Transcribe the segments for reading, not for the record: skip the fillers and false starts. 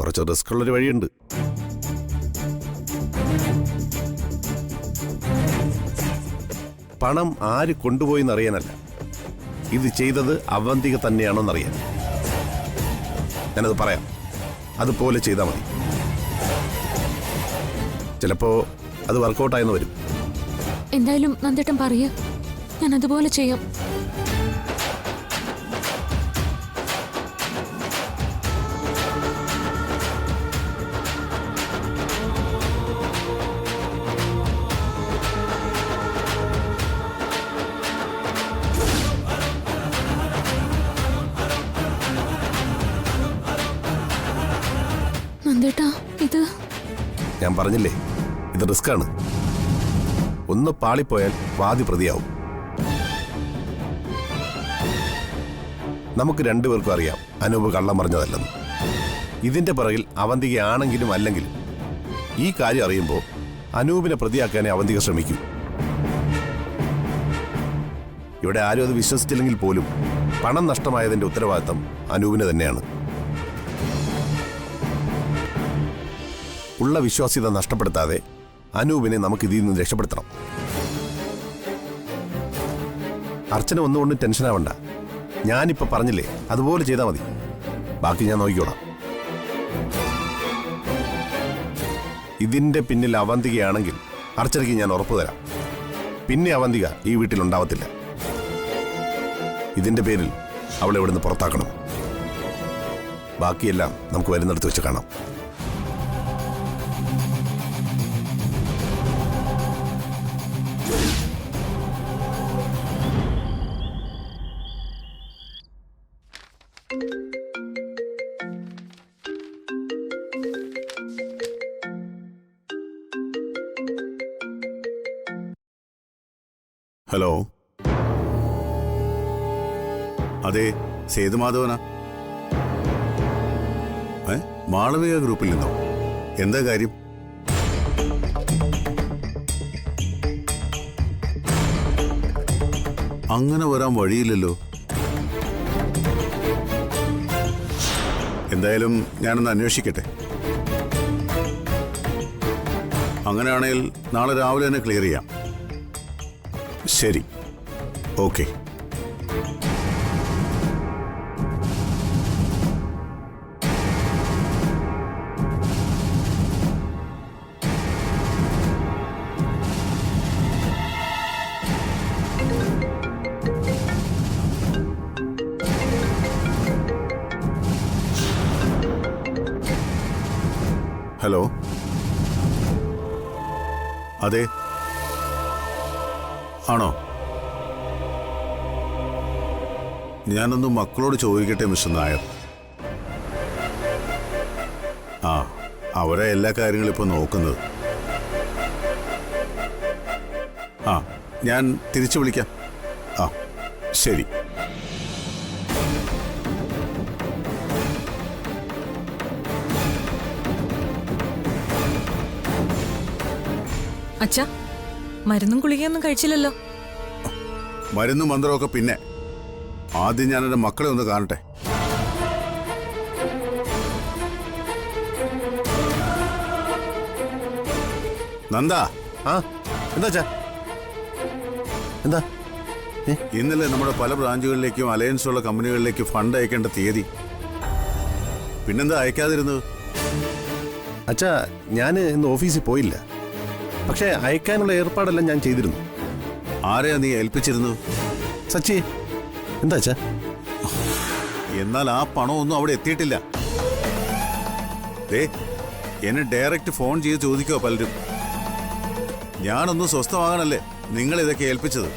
കുറച്ച് റിസ്ക് ഉള്ളൊരു വഴിയുണ്ട്. പണം ആര് കൊണ്ടുപോയി എന്നറിയാനല്ല, ഇത് ചെയ്തത് അവന്തിക തന്നെയാണോന്നറിയാൻ. ഞാനത് പറയാം, അതുപോലെ ചെയ്താൽ മതി. ചിലപ്പോ അത് വർക്കൗട്ടായെന്ന് വരും. എന്തായാലും നന്ദേട്ടൻ പറയ, ഞാൻ അതുപോലെ ചെയ്യാം. നന്ദേട്ടാ, ഇത് ഞാൻ പറഞ്ഞില്ലേ, ഇത് റിസ്ക്കാണ്. ഒന്ന് പാളിപ്പോയാൽ വാദി പ്രതിയാവും. നമുക്ക് രണ്ടുപേർക്കും അറിയാം അനൂപ് കള്ളം പറഞ്ഞതല്ലെന്ന്. ഇതിന്റെ പിറകിൽ അവന്തിക ആണെങ്കിലും അല്ലെങ്കിലും ഈ കാര്യം അറിയുമ്പോൾ അനൂപിനെ പ്രതിയാക്കാനേ അവന്തിക ശ്രമിക്കൂ. ഇവിടെ ആരും അത് വിശ്വസിച്ചില്ലെങ്കിൽ പോലും പണം നഷ്ടമായതിന്റെ ഉത്തരവാദിത്തം അനൂപിന് തന്നെയാണ്. ഉള്ള വിശ്വാസ്യത നഷ്ടപ്പെടുത്താതെ അനൂപിനെ നമുക്ക് ഇതിൽ നിന്ന് രക്ഷപ്പെടുത്തണം. അർച്ചന ഒന്നുകൊണ്ടും ടെൻഷനാവണ്ട. ഞാനിപ്പോ പറഞ്ഞില്ലേ, അതുപോലെ ചെയ്താൽ മതി. ബാക്കി ഞാൻ നോക്കിക്കോളാം. ഇതിന്റെ പിന്നിൽ അവന്തികയാണെങ്കിൽ അർച്ചനയ്ക്ക് ഞാൻ ഉറപ്പു തരാം, പിന്നെ അവന്തിക ഈ വീട്ടിലുണ്ടാവത്തില്ല. ഇതിന്റെ പേരിൽ അവളെ ഇവിടുന്ന് പുറത്താക്കണം. ബാക്കിയെല്ലാം നമുക്ക് വരുന്നിടത്ത് വെച്ച് കാണാം. ഹലോ, അതെ, സേതുമാധവനാ. മാളവിക ഗ്രൂപ്പിൽ നിന്നോ? എന്താ കാര്യം? അങ്ങനെ വരാൻ വഴിയില്ലല്ലോ. എന്തായാലും ഞാനൊന്ന് അന്വേഷിക്കട്ടെ. അങ്ങനെയാണെങ്കിൽ നാളെ രാവിലെ തന്നെ ക്ലിയർ ചെയ്യാം. ശരി, ഓക്കെ. ഹലോ, അതെ, ആണോ? ഞാനൊന്ന് മക്കളോട് ചോദിക്കട്ടെ മിസ്റ്റർ നായർ. ആ, അവരെ എല്ലാ കാര്യങ്ങളും ഇപ്പോൾ നോക്കുന്നത്. ആ, ഞാൻ തിരിച്ചു വിളിക്കാം. ആ, ശരി. അച്ഛാ, മരുന്നും ഗുളികയൊന്നും കഴിച്ചില്ലല്ലോ. മരുന്നും മന്ത്രമൊക്കെ പിന്നെ. ആദ്യം ഞാൻ എൻ്റെ മക്കളെ ഒന്ന് കാണട്ടെ. നന്ദ. ആ, എന്താ എന്താ? ഇന്നലെ നമ്മുടെ പല ബ്രാഞ്ചുകളിലേക്കും അലയൻസ് ഉള്ള കമ്പനികളിലേക്കും ഫണ്ട് അയക്കേണ്ട തീയതി. പിന്നെന്താ അയക്കാതിരുന്നത്? അച്ഛാ, ഞാൻ ഇന്ന് ഓഫീസിൽ പോയില്ല. പക്ഷേ അയക്കാനുള്ള ഏർപ്പാടെല്ലാം ഞാൻ ചെയ്തിരുന്നു. ആരെയാ നീ ഏൽപ്പിച്ചിരുന്നു? സച്ചി. എന്താ അച്ഛാ? എന്നാൽ ആ പണമൊന്നും അവിടെ എത്തിയിട്ടില്ല. എന്നെ ഡയറക്റ്റ് ഫോൺ ചെയ്ത് ചോദിക്കോ പലരും. ഞാനൊന്ന് സ്വസ്ഥമാകാനല്ലേ നിങ്ങളിതൊക്കെ ഏൽപ്പിച്ചത്.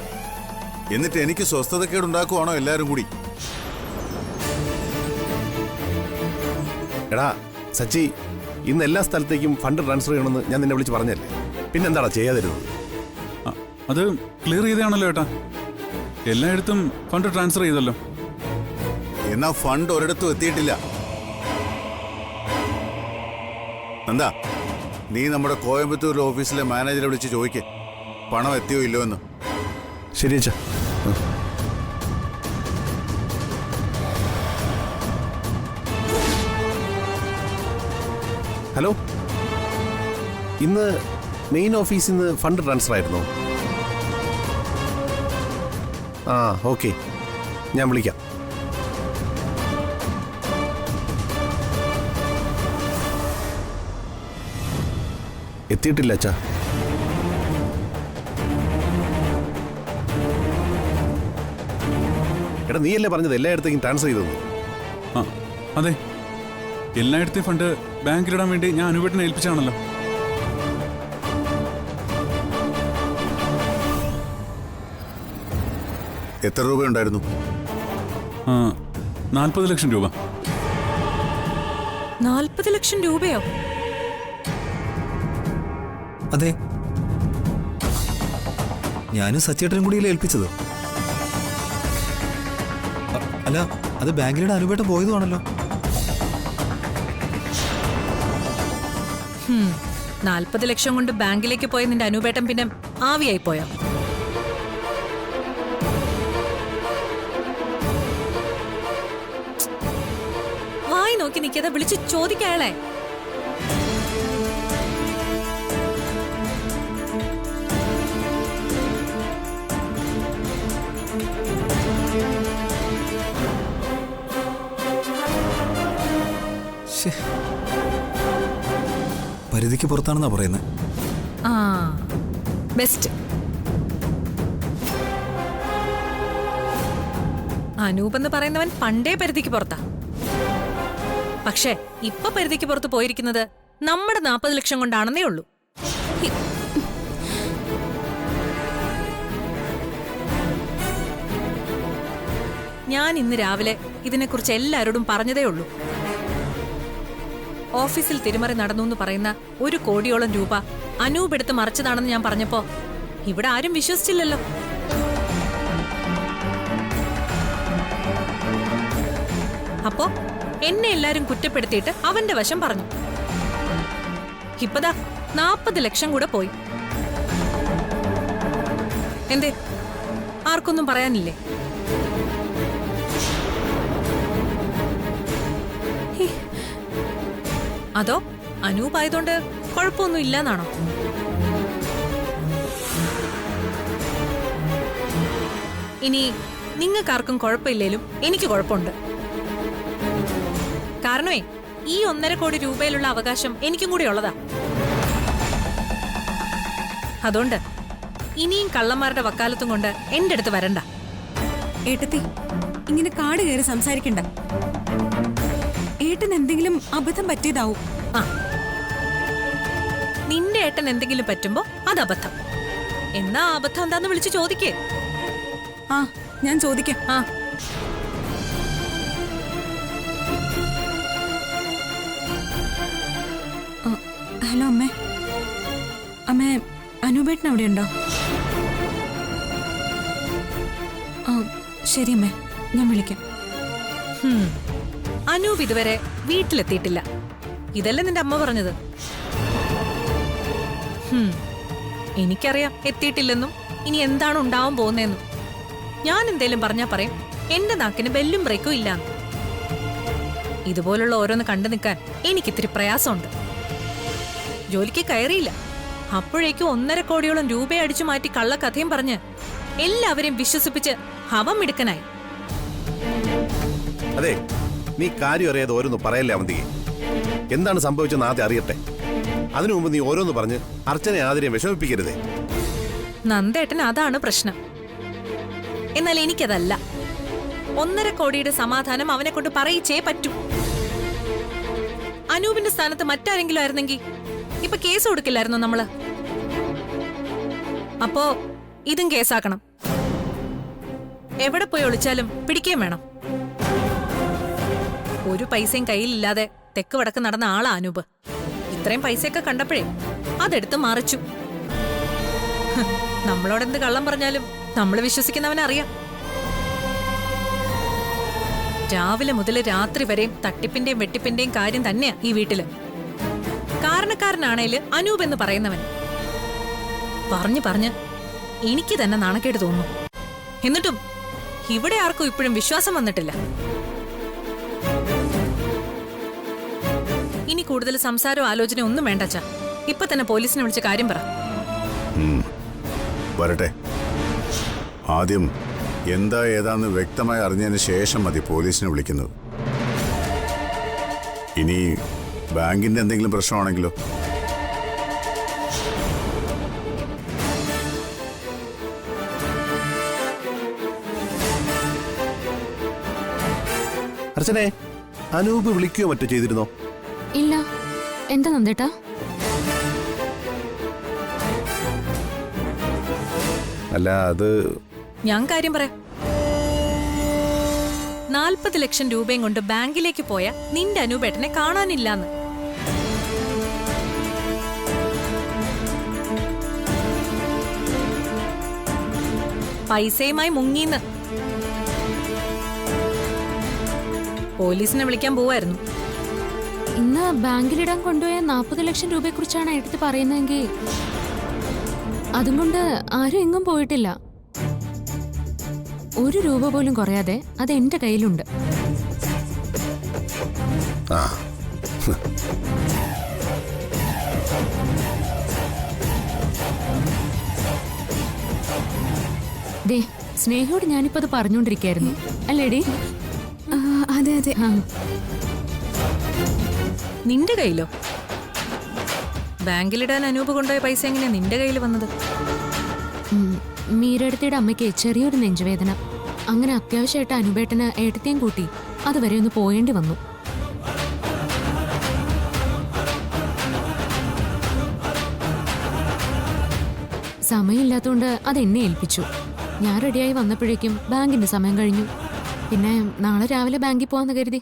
എന്നിട്ട് എനിക്ക് സ്വസ്ഥതക്കേടുണ്ടാക്കുവാണോ എല്ലാവരും കൂടി? എടാ സച്ചി, ഇന്ന് എല്ലാ സ്ഥലത്തേക്കും ഫണ്ട് ട്രാൻസ്ഫർ ചെയ്യണമെന്ന് ഞാൻ നിന്നെ വിളിച്ച് പറഞ്ഞല്ലേ. പിന്നെന്താടാ ചെയ്യാതിരുന്നത്? അത് ക്ലിയർ ചെയ്താണല്ലോ ഏട്ടാ. എല്ലായിടത്തും ഫണ്ട് ട്രാൻസ്ഫർ ചെയ്തല്ലോ. എന്നാ ഫണ്ട് ഒരിടത്തും എത്തിയിട്ടില്ല. എന്താ നീ നമ്മുടെ കോയമ്പത്തൂർ ഓഫീസിലെ മാനേജറെ വിളിച്ച് ചോദിക്കേ പണം എത്തിയോ ഇല്ലോ എന്ന്. ശരി അച്ഛാ. ഹലോ, ഇന്ന് മെയിൻ ഓഫീസിൽ നിന്ന് ഫണ്ട് ട്രാൻസ്ഫർ ആയിരുന്നോ? ആ ഓക്കെ, ഞാൻ വിളിക്കാം. എത്തിയിട്ടില്ല അച്ഛാ. എടാ, നീയല്ലേ പറഞ്ഞത് എല്ലായിടത്തേക്കും ട്രാൻസ്ഫർ ചെയ്തെന്ന്? ആ അതെ, എല്ലായിടത്തെയും ഫണ്ട് ബാങ്കിലിടാൻ വേണ്ടി ഞാൻ അനുവേട്ടനെ ഏൽപ്പിച്ചാണല്ലോ. എത്ര രൂപയുണ്ടായിരുന്നു? 40 ലക്ഷം രൂപ. 40 ലക്ഷം രൂപയോ? അതെ, ഞാനും സച്ചേട്ടനും കൂടിയല്ലേ ഏൽപ്പിച്ചത്. അല്ല, അത് ബാങ്കിലൂടെ അനുവേട്ടം പോയതുമാണല്ലോ. 40 ലക്ഷം കൊണ്ട് ബാങ്കിലേക്ക് പോയ നിന്റെ അനുപേട്ടൻ പിന്നെ ആവിയായി പോയോ? വായി നോക്കി നിൽക്കാതെ വിളിച്ച് ചോദിക്കയാളെ. പരിധിക്ക് പുറത്താണെന്നാ പറയുന്നത്. ആ ബെസ്റ്റ്. അനൂപ് എന്ന് പറയുന്നവൻ പണ്ടേ പരിധിക്ക് പുറത്താ. പക്ഷേ ഇപ്പൊ പരിധിക്ക് പുറത്ത് പോയിരിക്കുന്നത് നമ്മുടെ 40 ലക്ഷം കൊണ്ടാണെന്നേ ഉള്ളൂ. ഞാൻ ഇന്ന് രാവിലെ ഇതിനെക്കുറിച്ച് എല്ലാവരോടും പറഞ്ഞതേ ഉള്ളൂ. ഓഫീസിൽ തിരിമറി നടന്നു എന്ന് പറയുന്ന 1 കോടിയോളം രൂപ അനൂപ് എടുത്ത് മറിച്ചതാണെന്ന് ഞാൻ പറഞ്ഞപ്പോ ഇവിടെ ആരും വിശ്വസിച്ചില്ലല്ലോ. അപ്പോ എന്നെ എല്ലാരും കുറ്റപ്പെടുത്തിയിട്ട് അവന്റെ വശം പറഞ്ഞു. ഇപ്പതാ 40 ലക്ഷം കൂടെ പോയി. എന്തേ, ആർക്കൊന്നും പറയാനില്ലേ? അതോ അനൂപ് ആയതുകൊണ്ട് കുഴപ്പമൊന്നും ഇല്ലെന്നാണോ? ഇനി നിങ്ങൾക്കാർക്കും കുഴപ്പമില്ലേലും എനിക്ക് കുഴപ്പമുണ്ട്. കാരണമേ, ഈ 1.5 കോടി രൂപയിലുള്ള അവകാശം എനിക്കും കൂടി ഉള്ളതാ. അതുകൊണ്ട് ഇനിയും കള്ളന്മാരുടെ വക്കാലത്തും കൊണ്ട് എന്റെ അടുത്ത് വരണ്ട. ഏട്ടത്തി, ഇങ്ങനെ കാട് കയറി സംസാരിക്കണ്ട. ഏട്ടൻ എന്തെങ്കിലും അബദ്ധം പറ്റിയതാവും. ആ, നിന്റെ ഏട്ടൻ എന്തെങ്കിലും പറ്റുമ്പോ അത് അബദ്ധം. എന്നാ അബദ്ധം എന്താന്ന് വിളിച്ച് ചോദിക്കേ. ആ, ഞാൻ ചോദിക്കാം. ആ, ഹലോ അമ്മേ. അമ്മേ, അനൂപേട്ടൻ അവിടെ ഉണ്ടോ? ആ ശരി അമ്മേ, ഞാൻ വിളിക്കാം. അനൂപ് ഇതുവരെ വീട്ടിലെത്തിയിട്ടില്ല. ഇതല്ലേ നിന്റെ അമ്മ പറഞ്ഞത്? എനിക്കറിയാം എത്തിയിട്ടില്ലെന്നും ഇനി എന്താണ് ഉണ്ടാവാൻ പോകുന്നതെന്നും. ഞാൻ എന്തേലും പറഞ്ഞാ പറയും എന്റെ നാക്കിന് ബെല്ലും ബ്രേക്കും ഇല്ലാന്ന്. ഇതുപോലുള്ള ഓരോന്ന് കണ്ടു നിൽക്കാൻ എനിക്കിത്തിരി പ്രയാസമുണ്ട്. ജോലിക്ക് കയറിയില്ല, അപ്പോഴേക്കും 1.5 കോടിയോളം രൂപ അടിച്ചു മാറ്റി കള്ളക്കഥയും പറഞ്ഞ് എല്ലാവരെയും വിശ്വസിപ്പിച്ച് ഹവം മിടുക്കനായി. അതെ, നീ കാര്യം അറിയാതെ ഓരോന്ന് പറയല്ലേ അവന്തികെ. എന്താണ് സംഭവിച്ചെന്ന് ആദ്യം അറിയട്ടെ. അതിനു മുമ്പ് നീ ഓരോന്ന് പറഞ്ഞ് അർച്ചനെ ആദ്യം വിഷമിപ്പിക്കരുതേ. നന്ദേട്ടന് അതാണ് പ്രശ്നം. എന്നാൽ എനിക്കതല്ല. 1.5 കോടിയുടെ സമാധാനം അവനെ കൊണ്ട് പറയിച്ചേ പറ്റൂ. അനൂപിന്റെ സ്ഥാനത്ത് മറ്റാരെങ്കിലും ആയിരുന്നെങ്കിൽ ഇപ്പൊ കേസ് കൊടുക്കില്ലായിരുന്നോ നമ്മള്? അപ്പോ ഇതും കേസാക്കണം. എവിടെ പോയി ഒളിച്ചാലും പിടിക്കുകയും വേണം. ഒരു പൈസയും കയ്യിലില്ലാതെ തെക്ക് വടക്ക് നടന്ന ആളാ അനൂപ്. ഇത്രയും പൈസയൊക്കെ കണ്ടപ്പോഴേ അതെടുത്ത് മറിച്ചു. നമ്മളോടെന്ത് കള്ളം പറഞ്ഞാലും നമ്മൾ വിശ്വസിക്കുന്നവനറിയാം. രാവിലെ മുതൽ രാത്രി വരെയും തട്ടിപ്പിന്റെയും വെട്ടിപ്പിന്റെയും കാര്യം തന്നെയാ ഈ വീട്ടില്. കാരണക്കാരനാണേല് അനൂപ് എന്ന് പറയുന്നവൻ. പറഞ്ഞു പറഞ്ഞ് എനിക്ക് തന്നെ നാണക്കേട് തോന്നുന്നു. എന്നിട്ടും ഇവിടെ ആർക്കും ഇപ്പോഴും വിശ്വാസം വന്നിട്ടില്ല. ഇനി കൂടുതൽ സംസാരവും ആലോചനയും ഒന്നും വേണ്ട അച്ഛാ. ഇപ്പൊ തന്നെ പോലീസിനെ വിളിച്ച് കാര്യം പറ. വരട്ടെ. ആദ്യം എന്താ ഏതാന്ന് വ്യക്തമായി അറിഞ്ഞതിന് ശേഷം മതി പോലീസിനെ വിളിക്കുന്നത്. ഇനി ബാങ്കിന്റെ എന്തെങ്കിലും പ്രശ്നമാണെങ്കിലോ? അർച്ചനെ, അനൂപ് വിളിക്കുകയോ മറ്റോ ചെയ്തിരുന്നോ? ഇല്ല. എന്താ നന്ദേട്ടാ? അല്ല, അത് ഞാൻ കാര്യം പറയാം. 40 ലക്ഷം രൂപയും കൊണ്ട് ബാങ്കിലേക്ക് പോയ നിന്റെ അനൂപേട്ടനെ കാണാനില്ലാന്ന്. പൈസയുമായി മുങ്ങീന്ന്. പോലീസിനെ വിളിക്കാൻ പോവായിരുന്നു. ഇന്ന് ബാങ്കിലിടാൻ കൊണ്ടുപോയ 40 ലക്ഷം രൂപയെ കുറിച്ചാണ് എടുത്ത് പറയുന്നതെങ്കിൽ അതും കൊണ്ട് ആരും എങ്ങും പോയിട്ടില്ല. 1 രൂപ പോലും കുറയാതെ അത് എന്റെ കയ്യിലുണ്ട്. ആ ദേ, സ്നേഹയോട് ഞാനിപ്പോ അത് പറഞ്ഞുകൊണ്ടിരിക്കായിരുന്നു അല്ലേടി? അതെ അതെ. നിന്റെ കയ്യിലോ? ബാങ്കിലിടാൻ അനൂപ് കൊണ്ടുപോയ പൈസ എങ്ങനെയാ നിന്റെ കയ്യിൽ വന്നത്? മീരടുത്തിയുടെ അമ്മയ്ക്ക് ചെറിയൊരു നെഞ്ചുവേദന. അങ്ങനെ അത്യാവശ്യമായിട്ട് അനുപേട്ടന് ഏട്ടത്തെയും കൂട്ടി അതുവരെ ഒന്ന് പോയേണ്ടി വന്നു. സമയമില്ലാത്തതുകൊണ്ട് അതെന്നെ ഏൽപ്പിച്ചു. ഞാൻ റെഡിയായി വന്നപ്പോഴേക്കും ബാങ്കിന്റെ സമയം കഴിഞ്ഞു. പിന്നെ നാളെ രാവിലെ ബാങ്കിൽ പോവാന്ന് കരുതി.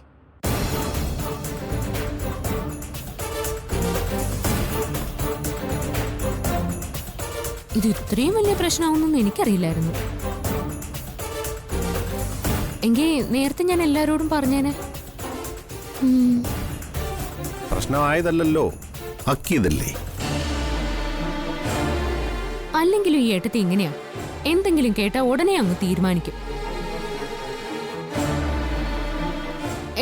ഇത് ഇത്രയും വലിയ പ്രശ്നമാവുന്നൊന്നും എനിക്കറിയില്ലായിരുന്നു. എങ്കിൽ നേരത്തെ ഞാൻ എല്ലാരോടും പറഞ്ഞേനെ. പ്രശ്നമായതല്ലോ, അക്കിയതല്ലേ. അല്ലെങ്കിലും ഈ ഏട്ടത്തി ഇങ്ങനെയാ, എന്തെങ്കിലും കേട്ടാ ഉടനെ അങ്ങ് തീരുമാനിക്കും.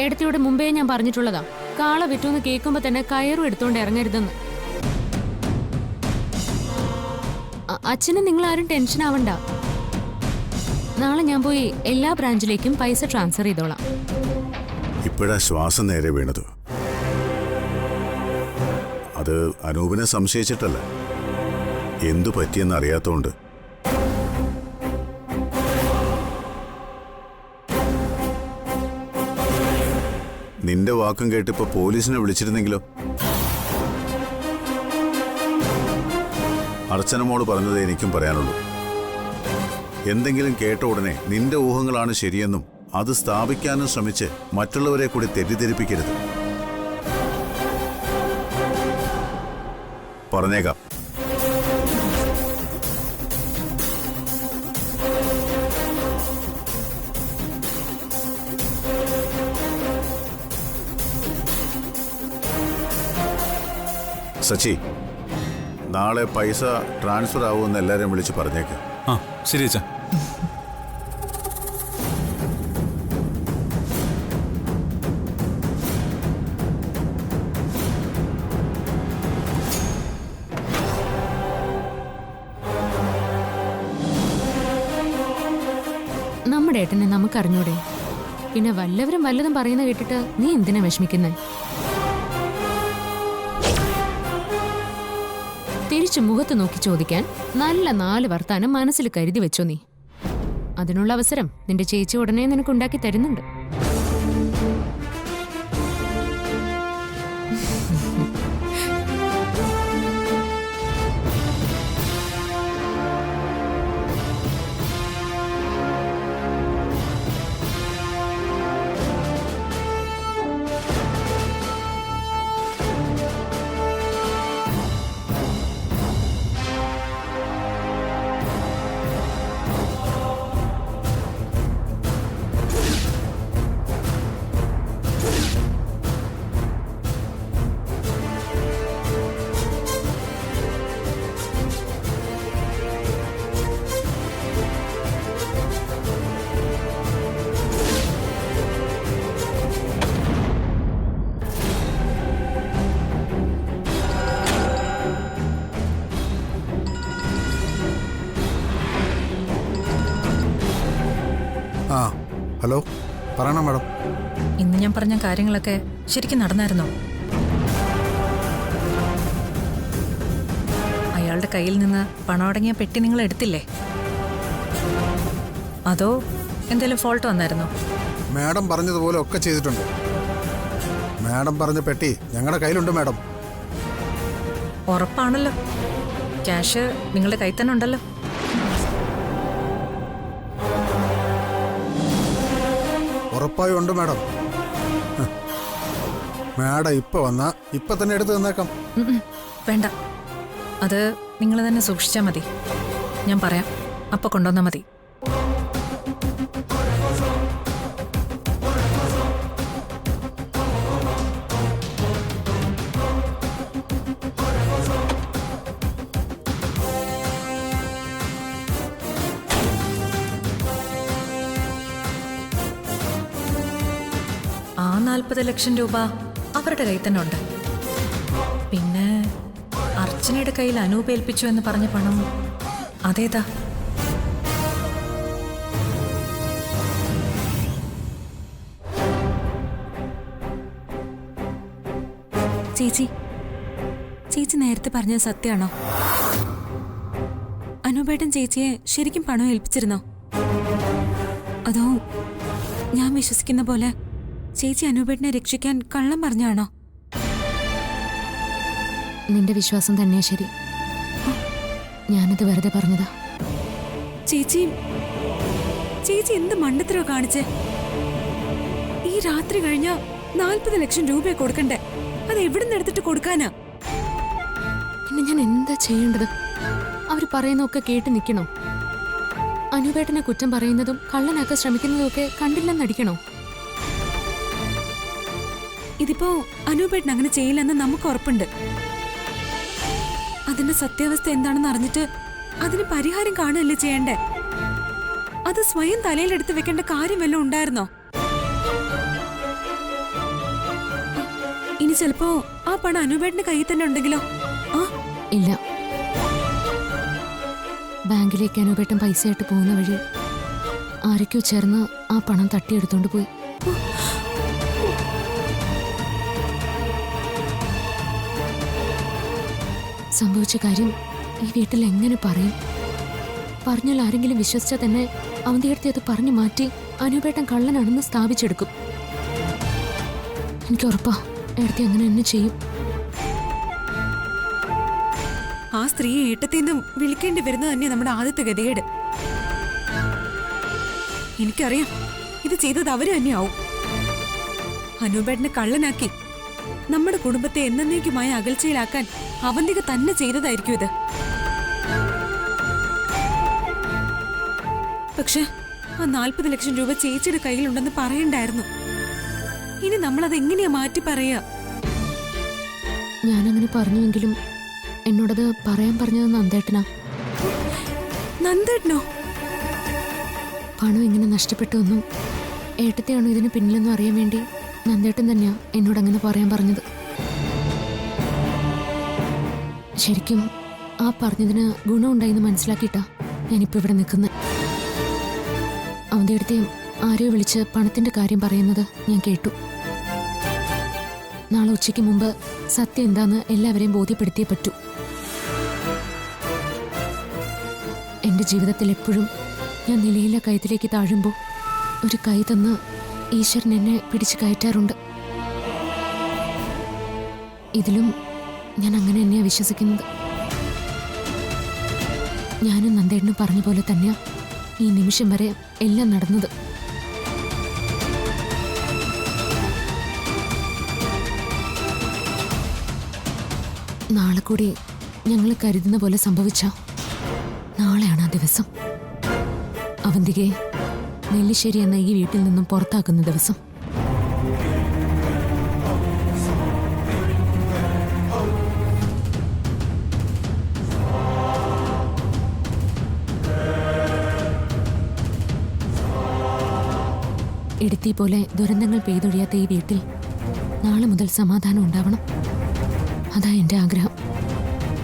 ഏടത്തിയോട് മുമ്പേ ഞാൻ പറഞ്ഞിട്ടുള്ളതാ, കാള വിറ്റൂന്ന് കേൾക്കുമ്പോ തന്നെ കയറും എടുത്തോണ്ട് ഇറങ്ങരുതെന്ന്. അച്ഛന് നിങ്ങൾ ആരും ടെൻഷൻ ആവണ്ട. നാളെ ഞാൻ പോയി എല്ലാ ബ്രാഞ്ചിലേക്കും പൈസ ട്രാൻസ്ഫർ ചെയ്തോളാം. ഇപ്പോഴാ ശ്വാസം നേരെ വീണത്. അത് അനൂപിനെ സംശയിച്ചിട്ടല്ല, എന്തു പറ്റിയെന്ന് അറിയാത്തോണ്ട്. നിന്റെ വാക്കും കേട്ടിപ്പോ പോലീസിനെ വിളിച്ചിരുന്നെങ്കിലോ? അർച്ചന മോള് പറഞ്ഞത് എനിക്കും പറയാനുള്ളൂ. എന്തെങ്കിലും കേട്ട ഉടനെ നിന്റെ ഊഹങ്ങളാണ് ശരിയെന്നും അത് സ്ഥാപിക്കാനും ശ്രമിച്ച് മറ്റുള്ളവരെ കൂടി തെറ്റിദ്ധരിപ്പിക്കരുത്. പറഞ്ഞേക്കാം. സച്ചി, നാളെ പൈസ ട്രാൻസ്ഫർ ആവുമെന്ന് എല്ലാവരെയും വിളിച്ച് പറഞ്ഞേക്കാം. ആ ശരി അച്ഛാ. നമ്മുടെ ഏട്ടനെ നമുക്കറിഞ്ഞൂടെ? പിന്നെ വല്ലവരും വല്ലതും പറയുന്ന കേട്ടിട്ട് നീ എന്തിനാ വിഷമിക്കുന്നേ? തിരിച്ചു മുഖത്ത് നോക്കി ചോദിക്കാൻ നല്ല 4 വർത്താനം മനസ്സിൽ കരുതി വെച്ചോ നീ. അതിനുള്ള അവസരം നിന്റെ ചേച്ചി ഉടനെ നിനക്കുണ്ടാക്കി തരുന്നുണ്ട്. ഹലോ, പറയണം മാഡം. ഇന്ന് ഞാൻ പറഞ്ഞ കാര്യങ്ങളൊക്കെ ശരിക്കും നടന്നായിരുന്നോ? അയാളുടെ കയ്യിൽ നിന്ന് പണം അടങ്ങിയ പെട്ടി നിങ്ങൾ എടുത്തില്ലേ? അതോ എന്തെങ്കിലും ഫോൾട്ട് വന്നായിരുന്നോ? മാഡം പറഞ്ഞതുപോലെ ഒക്കെ ചെയ്തിട്ടുണ്ട്. മാഡം പറഞ്ഞ പെട്ടി ഞങ്ങളുടെ കയ്യിലുണ്ട് മാഡം. ഉറപ്പാണല്ലോ, ക്യാഷ് നിങ്ങളുടെ കയ്യിൽ തന്നെ ഉണ്ടല്ലോ. ഉറപ്പായും ഉണ്ട് മാഡം. മാഡം ഇപ്പൊ വന്നാ ഇപ്പൊ തന്നെ എടുത്തു തന്നേക്കാം. വേണ്ട, അത് നിങ്ങൾ തന്നെ സൂക്ഷിച്ചാൽ മതി. ഞാൻ പറയാം, അപ്പൊ കൊണ്ടുവന്നാൽ മതി. ആ 40 ലക്ഷം രൂപ അവരുടെ കയ്യിൽ തന്നെ ഉണ്ട്. പിന്നെ അർച്ചനയുടെ കയ്യിൽ അനൂപ് ഏൽപ്പിച്ചു എന്ന് പറഞ്ഞ പണം അതേതാ? ചേച്ചി, ചേച്ചി നേരത്തെ പറഞ്ഞത് സത്യമാണോ? അനൂപേട്ടൻ ചേച്ചിയെ ശരിക്കും പണം ഏൽപ്പിച്ചിരുന്നോ? അതോ ഞാൻ വിശ്വസിക്കുന്ന പോലെ ചേച്ചി അനൂപേട്ടനെ രക്ഷിക്കാൻ കള്ളം പറഞ്ഞാണോ? നിന്റെ വിശ്വാസം തന്നെയാ ശരി. ഞാനത് വെറുതെ പറഞ്ഞതാ. ചേച്ചി ചേച്ചി എന്ത് മണ്ടത്തരോ കാണിച്ചേ? ഈ രാത്രി കഴിഞ്ഞ 40 ലക്ഷം രൂപയെ കൊടുക്കണ്ടേ? അത് എവിടെ നിന്ന് എടുത്തിട്ട് കൊടുക്കാനാ? പിന്നെ ഞാൻ എന്താ ചെയ്യേണ്ടത്? അവർ പറയുന്നതൊക്കെ കേട്ട് നിൽക്കണോ? അനൂപേട്ടനെ കുറ്റം പറയുന്നതും കള്ളനാക്കാൻ ശ്രമിക്കുന്നതും ഒക്കെ കണ്ടില്ലെന്നടിക്കണോ? ഇതിപ്പോ അനൂപേട്ടൻ അങ്ങനെ ചെയ്യില്ലെന്ന് നമുക്ക് ഉറപ്പുണ്ട്. അതിന്റെ സത്യാവസ്ഥ എന്താണെന്ന് അറിഞ്ഞിട്ട് അതിന് പരിഹാരം കാണുകയല്ലേ ചെയ്യണ്ടേ? അത് സ്വയം തലയിലെടുത്ത് വെക്കേണ്ട കാര്യം വല്ലതും ഉണ്ടായിരുന്നോ? ഇനി ചിലപ്പോ ആ പണം അനൂപേട്ടന്റെ കയ്യിൽ തന്നെ ഉണ്ടെങ്കിലോ? ഇല്ല, ബാങ്കിലേക്ക് അനൂപേട്ടൻ പൈസയായിട്ട് പോകുന്ന വഴി ആരൊക്കെയോ ചേർന്ന് ആ പണം തട്ടിയെടുത്തോണ്ട് പോയി. സംഭവിച്ച കാര്യം ഈ വീട്ടിൽ എങ്ങനെ പറയും? പറഞ്ഞാൽ ആരെങ്കിലും വിശ്വസിച്ചാൽ തന്നെ അവന്തിയെടുത്ത് അത് പറഞ്ഞു മാറ്റി അനൂപേട്ടൻ കള്ളനാണെന്ന് സ്ഥാപിച്ചെടുക്കും. എനിക്ക് ഉറപ്പാ എടുത്തി അങ്ങനെ തന്നെ ചെയ്യും. ആ സ്ത്രീയെ ഏട്ടത്തിന്നും വിളിക്കേണ്ടി വരുന്നത് തന്നെ നമ്മുടെ ആദ്യത്തെ ഗതികേട്. എനിക്കറിയാം ഇത് ചെയ്തത് അവര് തന്നെയാവും. അനൂപേട്ടനെ കള്ളനാക്കി നമ്മുടെ കുടുംബത്തെ എന്നേക്കുമായ അകൽച്ചയിലാക്കാൻ അവന്തിക തന്നെ ചെയ്തതായിരിക്കും ഇത്. പക്ഷെ ആ 40 ലക്ഷം രൂപ ചേച്ചിയുടെ കയ്യിലുണ്ടെന്ന് പറയണ്ടായിരുന്നു. ഇനി നമ്മളത് എങ്ങനെയാ മാറ്റി പറയാ? ഞാനങ്ങനെ പറഞ്ഞുവെങ്കിലും എന്നോടത് പറയാൻ പറഞ്ഞത് നന്ദേട്ടനാ. നന്ദേട്ടനോ? പണം എങ്ങനെ നഷ്ടപ്പെട്ടു എന്നും ഏട്ടത്തെയാണോ ഇതിന് പിന്നിലെന്നും അറിയാൻ വേണ്ടി നന്ദേട്ടൻ തന്നെയാ എന്നോടങ്ങനെ പറയാൻ പറഞ്ഞത്. ശരിക്കും ആ പറഞ്ഞതിന് ഗുണമുണ്ടായിന്ന് മനസ്സിലാക്കിയിട്ടാ ഞാനിപ്പോൾ ഇവിടെ നിൽക്കുന്നത്. അവൻ്റെ അടുത്തേയും ആരെയോ വിളിച്ച് പണത്തിന്റെ കാര്യം പറയുന്നത് ഞാൻ കേട്ടു. നാളെ ഉച്ചയ്ക്ക് മുമ്പ് സത്യം എന്താന്ന് എല്ലാവരെയും ബോധ്യപ്പെടുത്തിയേ പറ്റൂ. എൻ്റെ ജീവിതത്തിൽ എപ്പോഴും ഞാൻ നിലയില്ല കയത്തിലേക്ക് താഴുമ്പോൾ ഒരു കൈ തന്ന് ഈശ്വരൻ എന്നെ പിടിച്ചു കയറ്റാറുണ്ട്. ഇതിലും ഞാൻ അങ്ങനെ തന്നെയാ വിശ്വസിക്കുന്നത്. ഞാനും നന്ദേട്ടനും പറഞ്ഞ പോലെ തന്നെയാ ഈ നിമിഷം വരെ എല്ലാം നടന്നത്. നാളെ കൂടി ഞങ്ങൾ കരുതുന്ന പോലെ സംഭവിച്ച നാളെയാണ് ആ ദിവസം. അവന്തികയെ നെല്ലിശ്ശേരി എന്ന ഈ വീട്ടിൽ നിന്നും പുറത്താക്കുന്ന ദിവസം. ഇടുത്തി പോലെ ദുരന്തങ്ങൾ പെയ്തൊഴിയാത്ത ഈ വീട്ടിൽ നാളെ മുതൽ സമാധാനം ഉണ്ടാവണം. അതാ എൻ്റെ ആഗ്രഹം.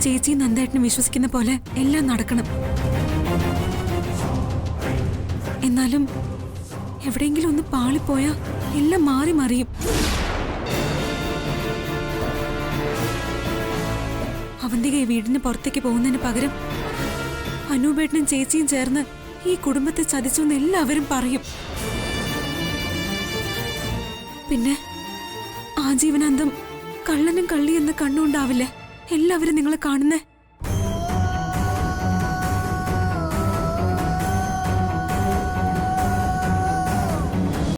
ചേച്ചി നന്ദേട്ടനെ വിശ്വസിക്കുന്ന പോലെ എല്ലാം നടക്കണം. എന്നാലും എവിടെയെങ്കിലും ഒന്ന് പാളിപ്പോയാ എല്ലാം മാറി മറിയും. അവന്തിക ഈ വീടിന് പുറത്തേക്ക് പോകുന്നതിന് പകരം അനൂപേട്ടനും ചേച്ചിയും ചേർന്ന് ഈ കുടുംബത്തെ ചതിച്ചു എന്ന് എല്ലാവരും പറയും. പിന്നെ ആജീവനാന്തം കള്ളനും കള്ളി എന്ന കണ്ണുണ്ടാവില്ലേ എല്ലാവരും നിങ്ങളെ കാണുന്നേ?